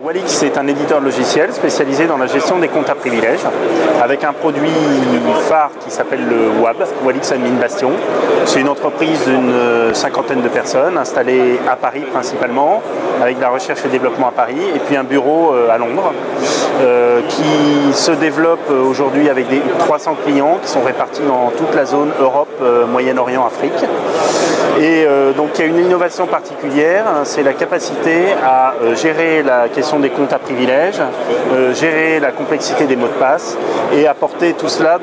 Wallix est un éditeur de logiciels spécialisé dans la gestion des comptes à privilèges avec un produit phare qui s'appelle le WAB, Wallix Admin Bastion. C'est une entreprise d'une cinquantaine de personnes installée à Paris principalement, avec de la recherche et développement à Paris et puis un bureau à Londres qui se développe aujourd'hui avec 300 clients qui sont répartis dans toute la zone Europe, Moyen-Orient, Afrique. Et donc il y a une innovation particulière, c'est la capacité à gérer la question des comptes à privilèges, gérer la complexité des mots de passe et apporter tout cela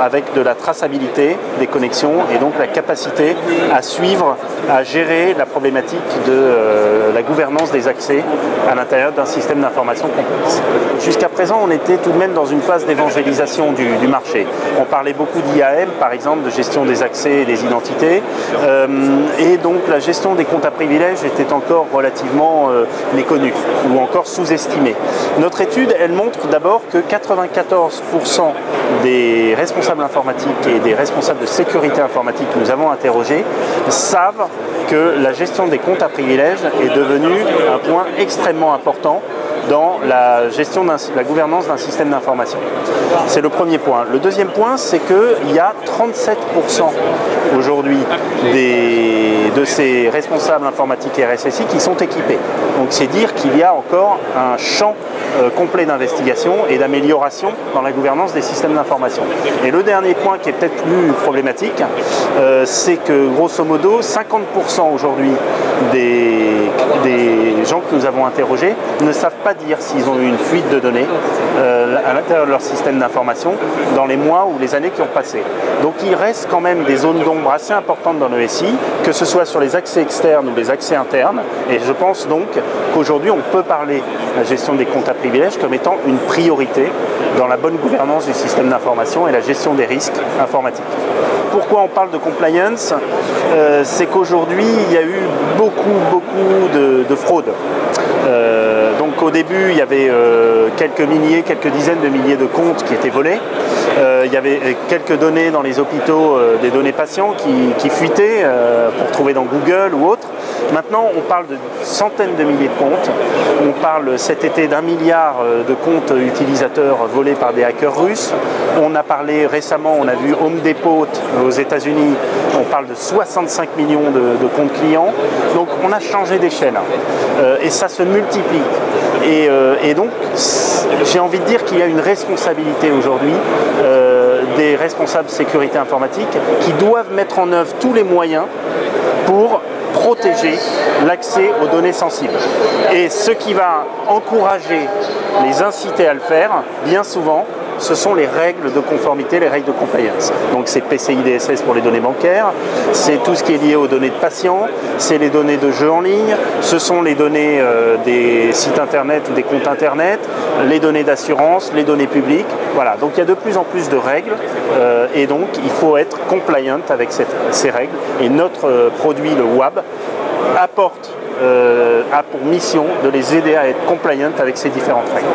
avec de la traçabilité des connexions et donc la capacité à suivre, à gérer la problématique de la gouvernance des accès à l'intérieur d'un système d'information complexe. Jusqu'à présent, on était tout de même dans une phase d'évangélisation du marché. On parlait beaucoup d'IAM, par exemple, de gestion des accès et des identités. Et donc la gestion des comptes à privilèges était encore relativement méconnue ou encore sous-estimée. Notre étude, elle montre d'abord que 94% des responsables informatiques et des responsables de sécurité informatique que nous avons interrogés savent que la gestion des comptes à privilèges est devenue un point extrêmement important dans la gestion la gouvernance d'un système d'information. C'est le premier point. Le deuxième point, c'est qu'il y a 37% aujourd'hui de ces responsables informatiques et RSSI qui sont équipés. Donc c'est dire qu'il y a encore un champ complet d'investigation et d'amélioration dans la gouvernance des systèmes d'information. Et le dernier point qui est peut-être plus problématique, c'est que grosso modo 50% aujourd'hui des gens que nous avons interrogés ne savent pas dire s'ils ont eu une fuite de données à l'intérieur de leur système d'information dans les mois ou les années qui ont passé. Donc il reste quand même des zones d'ombre assez importantes dans le SI, que ce soit sur les accès externes ou les accès internes, et je pense donc qu'aujourd'hui on peut parler de la gestion des comptes à privilèges comme étant une priorité dans la bonne gouvernance du système d'information et la gestion des risques informatiques. Pourquoi on parle de compliance? C'est qu'aujourd'hui il y a eu beaucoup de fraudes. Donc au début il y avait quelques dizaines de milliers de comptes qui étaient volés. Il y avait quelques données dans les hôpitaux, des données patients qui fuitaient pour trouver dans Google ou autre. Maintenant on parle de centaines de milliers de comptes. On parle cet été d'1 milliard de comptes utilisateurs volés par des hackers russes. On a parlé récemment, on a vu Home Depot aux États-Unis, on parle de 65 millions de comptes clients. Donc on a changé d'échelle et ça se multiplie. Et donc j'ai envie de dire qu'il y a une responsabilité aujourd'hui des responsables sécurité informatique qui doivent mettre en œuvre tous les moyens pour protéger l'accès aux données sensibles. Et ce qui va encourager, les inciter à le faire, bien souvent, ce sont les règles de conformité, les règles de compliance. Donc c'est PCI DSS pour les données bancaires, c'est tout ce qui est lié aux données de patients, c'est les données de jeux en ligne, ce sont les données des sites internet ou des comptes internet, les données d'assurance, les données publiques. Voilà, donc il y a de plus en plus de règles et donc il faut être compliant avec ces règles. Et notre produit, le WAB, a pour mission de les aider à être compliant avec ces différentes règles.